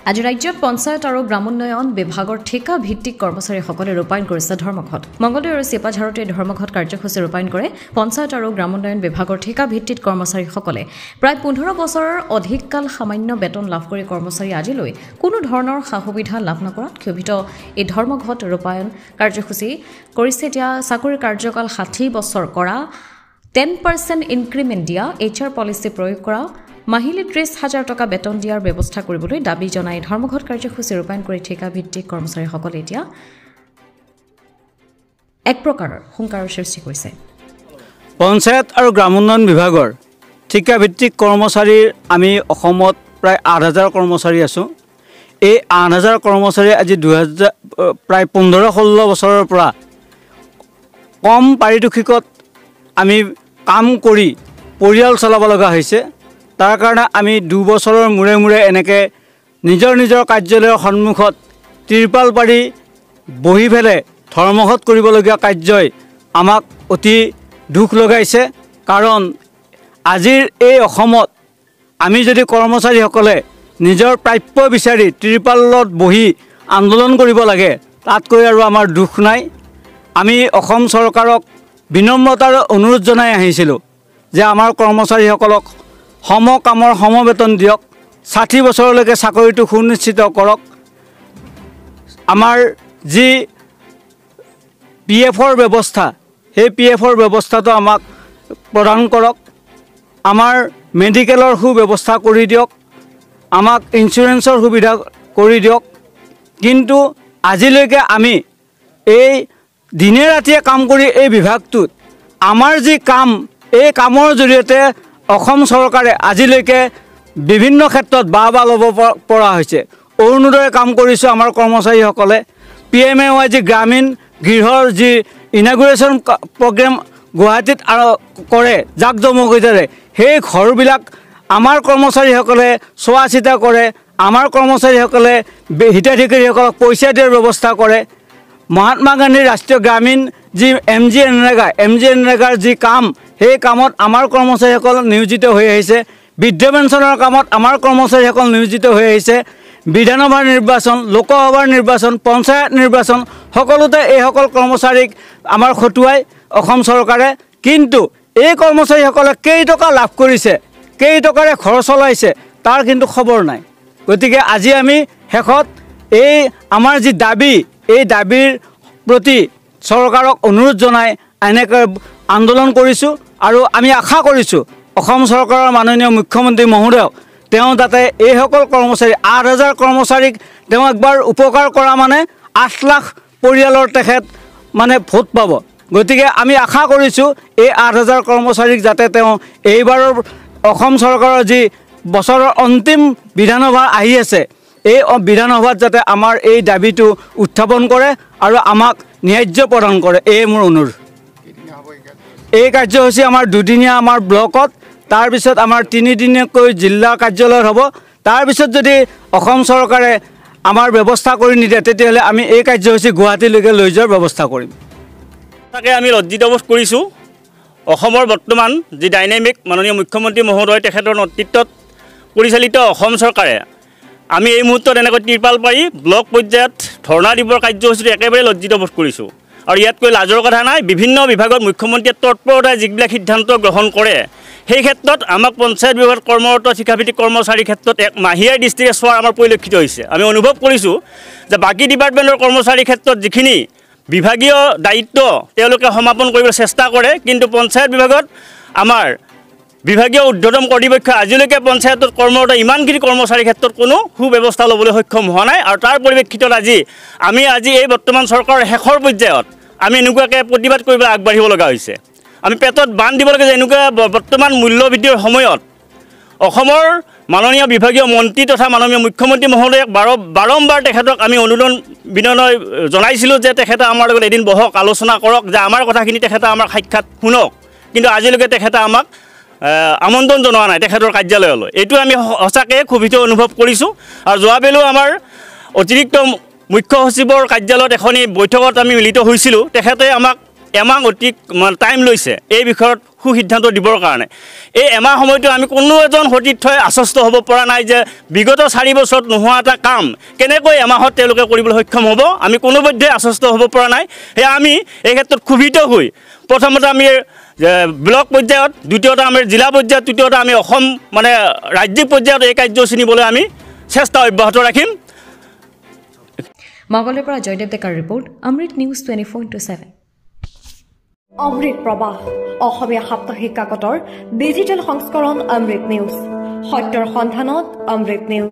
আজি ৰাজ্যত পঞ্চায়ত আৰু গ্ৰামোন্নয়ন বিভাগৰ ঠিকা ভিত্তিক কৰ্মচাৰীসকলে ৰূপায়ণ কৰিছে ধৰ্মঘট। মংগলদৈ আৰু চিপাঝাৰতে ধৰ্মঘট কাৰ্যসূচী ৰূপায়ণ কৰে পঞ্চায়ত আৰু গ্ৰামোন্নয়ন বিভাগৰ ঠিকা ভিত্তিক কৰ্মচাৰীসকলে। প্ৰায় 15 বছৰৰ অধিক কাল সামান্য বেতন লাভ কৰি কৰ্মচাৰী আজিলৈ কোনো ধৰণৰ সা-সুবিধা লাভ নকৰাত ক্ষোভিত এই ধৰ্মঘট ৰূপায়ণ কাৰ্যসূচী কৰিছে। এতিয়া চাকৰিৰ কাৰ্যকাল 60 বছৰ কৰা, 10% ইনক্ৰিমেণ্ট দিয়া, HR পলিচি প্ৰয়োগ কৰা, মাহিলী 30,000 টকা বেতন দিয়াৰ ব্যৱস্থা কৰিবলৈ দাবী জনাই ধৰ্মঘট কাৰ্যসূচী ৰূপায়ণ কৰি ঠিকা ভিত্তিক কৰ্মচাৰীসকলে এতিয়া এক প্ৰকাৰৰ হুংকাৰৰ সৃষ্টি কৰিছে। পঞ্চায়ত আৰু গ্ৰামোন্নয়ন বিভাগৰ ঠিকা ভিত্তিক কৰ্মচাৰীৰ আমি অসমত প্ৰায় 8,000 কৰ্মচাৰী আছোঁ। এই 8,000 কৰ্মচাৰী আজি প্ৰায় 15-16 বছৰৰ পৰা কম পাৰিতোষিকত আমি কাম কৰি পৰিয়াল চলাব লগা হৈছে। তাৰ কাৰণে আমি 2 বছৰৰ মূৰে মূৰে এনেকৈ নিজৰ নিজৰ কাৰ্যালয়ৰ সন্মুখত ত্ৰিপাল পাৰি বহি পেলাই ধৰ্মঘট কৰিবলগীয়া কাৰ্যই আমাক অতি দুখ লগাইছে। কাৰণ আজিৰ এই অসমত আমি যদি কৰ্মচাৰীসকলে নিজৰ প্ৰাপ্য বিচাৰি ত্ৰিপালত বহি আন্দোলন কৰিব লাগে, তাতকৈ আৰু আমাৰ দুখ নাই। আমি অসম চৰকাৰক বিনম্ৰতাৰ অনুৰোধ জনাই আহিছিলোঁ যে আমাৰ কৰ্মচাৰীসকলক সম কামৰ সমবেতন দিয়ক, 60 বছৰলৈকে চাকৰিটো সুনিশ্চিত কৰক, আমাৰ যি PFৰ ব্যৱস্থা সেই PFৰ ব্যৱস্থাটো আমাক প্ৰদান কৰক, আমাৰ মেডিকেলৰ সুব্যৱস্থা কৰি দিয়ক, আমাক ইঞ্চুৰেঞ্চৰ সুবিধা কৰি দিয়ক। কিন্তু আজিলৈকে আমি এই দিনে ৰাতিয়ে কাম কৰি এই বিভাগটোত আমাৰ যি কাম, এই কামৰ জৰিয়তে অসম চৰকাৰে আজিলৈকে বিভিন্ন ক্ষেত্ৰত বাহ ল'ব পৰা হৈছে। অৰুণোদয় কাম কৰিছোঁ আমাৰ কৰ্মচাৰীসকলে, PMAY যি গ্ৰামীণ গৃহৰ যি ইনাগুৰেশ্যন প্ৰগ্ৰেম গুৱাহাটীত কৰে জাকজমকতাৰে, সেই ঘৰবিলাক আমাৰ কৰ্মচাৰীসকলে চোৱা চিতা কৰে, আমাৰ কৰ্মচাৰীসকলে হিতাধিকাৰীসকলক পইচা দিয়াৰ ব্যৱস্থা কৰে। মহাত্মা গান্ধী ৰাষ্ট্ৰীয় গ্ৰামীণ যি MG NREGAৰ যি কাম, সেই কামত আমাৰ কৰ্মচাৰীসকল নিয়োজিত হৈ আহিছে। বৃদ্ধ পেঞ্চনৰ কামত আমাৰ কৰ্মচাৰীসকল নিয়োজিত হৈ আহিছে। বিধানসভাৰ নিৰ্বাচন, লোকসভাৰ নিৰ্বাচন, পঞ্চায়ত নিৰ্বাচন সকলোতে এইসকল কৰ্মচাৰীক আমাৰ খটুৱাই অসম চৰকাৰে। কিন্তু এই কৰ্মচাৰীসকলে কেইটকা লাভ কৰিছে, কেইটকাৰে ঘৰ চলাইছে, তাৰ কিন্তু খবৰ নাই। গতিকে আজি আমি শেষত এই আমাৰ যি দাবী, এই দাবীৰ প্ৰতি চৰকাৰক অনুৰোধ জনাই এনেকৈ আন্দোলন কৰিছোঁ। আৰু আমি আশা কৰিছোঁ অসম চৰকাৰৰ মাননীয় মুখ্যমন্ত্ৰী মহোদয়ক তেওঁ যাতে এইসকল কৰ্মচাৰী 8,000 কৰ্মচাৰীক তেওঁ একবাৰ উপকাৰ কৰা মানে 8 লাখ পৰিয়ালৰ তেখেত মানে ভোট পাব। গতিকে আমি আশা কৰিছোঁ এই 8,000 কৰ্মচাৰীক যাতে তেওঁ এইবাৰৰ অসম চৰকাৰৰ যি বছৰৰ অন্তিম বিধানসভা আহি আছে, এই বিধানসভাত যাতে আমাৰ এই দাবীটো উত্থাপন কৰে আৰু আমাক ন্যায্য প্ৰদান কৰে, এই মোৰ অনুৰোধ। এই কাৰ্যসূচী আমাৰ 2দিনীয়া আমাৰ ব্লকত, তাৰপিছত আমাৰ 3 দিনীয়াকৈ জিলা কাৰ্যালয়ত হ'ব। তাৰপিছত যদি অসম চৰকাৰে আমাৰ ব্যৱস্থা কৰি নিদিয়ে, তেতিয়াহ'লে আমি এই কাৰ্যসূচী গুৱাহাটীলৈকে লৈ যোৱাৰ ব্যৱস্থা কৰিম। তাকে আমি লজ্জিত বোধ কৰিছোঁ। অসমৰ বৰ্তমান যি ডাইনামিক মাননীয় মুখ্যমন্ত্ৰী মহোদয় তেখেতৰ নেতৃত্বত পৰিচালিত অসম চৰকাৰে আমি এই মুহূৰ্তত এনেকৈ ত্ৰিপাল পাৰি ব্লক পৰ্যায়ত ধৰ্ণা দিবৰ কাৰ্যসূচীটো একেবাৰে লজ্জিত বোধ কৰিছোঁ। আৰু ইয়াতকৈ লাজৰ কথা নাই। বিভিন্ন বিভাগত মুখ্যমন্ত্ৰীয়ে তৎপৰতাই যিবিলাক সিদ্ধান্ত গ্ৰহণ কৰে, সেই ক্ষেত্ৰত আমাক পঞ্চায়ত বিভাগত কৰ্মৰত ঠিকাভিত্তিক কৰ্মচাৰীৰ ক্ষেত্ৰত এক মাহিয়াৰ দৃষ্টিৰে চোৱাৰ আমাৰ পৰিলক্ষিত হৈছে। আমি অনুভৱ কৰিছোঁ যে বাকী ডিপাৰ্টমেণ্টৰ কৰ্মচাৰীৰ ক্ষেত্ৰত যিখিনি বিভাগীয় দায়িত্ব তেওঁলোকে সমাপন কৰিবলৈ চেষ্টা কৰে, কিন্তু পঞ্চায়ত বিভাগত আমাৰ বিভাগীয় ঊৰ্ধ্বতম কৰ্তৃপক্ষ আজিলৈকে পঞ্চায়তত কৰ্মৰত ইমানখিনি কৰ্মচাৰীৰ ক্ষেত্ৰত কোনো সুব্যৱস্থা ল'বলৈ সক্ষম হোৱা নাই। আৰু তাৰ পৰিপ্ৰেক্ষিতত আমি এই বৰ্তমান চৰকাৰৰ শেষৰ পৰ্যায়ত আমি এনেকুৱাকৈ প্ৰতিবাদ কৰিবলৈ আগবাঢ়িব লগা হৈছে। আমি পেটত বান্ধ দিব লাগে যে এনেকুৱা বৰ্তমান মূল্যবৃদ্ধিৰ সময়ত অসমৰ মাননীয় বিভাগীয় মন্ত্ৰী তথা মাননীয় মুখ্যমন্ত্ৰী মহোদয়ক বাৰম্বাৰ তেখেতক আমি অনুৰোধ বিনয় জনাইছিলোঁ যে তেখেতে আমাৰ লগত এদিন বহক, আলোচনা কৰক, যে আমাৰ কথাখিনি তেখেতে আমাৰ সাক্ষাৎ শুনক। কিন্তু আজিলৈকে তেখেতে আমাক আমন্ত্ৰণ জনোৱা নাই তেখেতৰ কাৰ্যালয়লৈ। এইটো আমি সঁচাকৈ ক্ষোভিত অনুভৱ কৰিছোঁ। আৰু যোৱাবেলিও আমাৰ অতিৰিক্ত মুখ্য সচিবৰ কাৰ্যালয়ত এখনি বৈঠকত আমি মিলিত হৈছিলোঁ। তেখেতে আমাক এমাহ টাইম লৈছে এই বিষয়ত সুসিদ্ধান্ত দিবৰ কাৰণে এই এমাহ সময়তো আমি কোনো এজন সতীৰ্থই আশ্বস্ত হ'ব পৰা নাই যে বিগত 4 বছৰত নোহোৱা এটা কাম কেনেকৈ এমাহত তেওঁলোকে কৰিবলৈ সক্ষম হ'ব আমি কোনোপধ্যে আশ্বস্ত হ'ব পৰা নাই সেয়া আমি এই ক্ষেত্ৰত ক্ষুভিত হৈ প্ৰথমতে আমি ব্লক পৰ্যায়ত দ্বিতীয়ত আমি জিলা পৰ্যায়ত তৃতীয়ত আমি অসম মানে ৰাজ্যিক পৰ্যায়ত এই কাৰ্যসূচী নিবলৈ আমি চেষ্টা অব্যাহত ৰাখিম মংগলদৈৰ পৰা জয়দেৱ ডেকাৰ ৰিপৰ্ট অমৃত নিউজ 24/7 অমৃত প্ৰবাহ অসমীয়া সাপ্তাহিক কাকতৰ ডিজিটেল সংস্কৰণ অমৃত নিউজ সত্যৰ সন্ধানত অমৃত নিউজ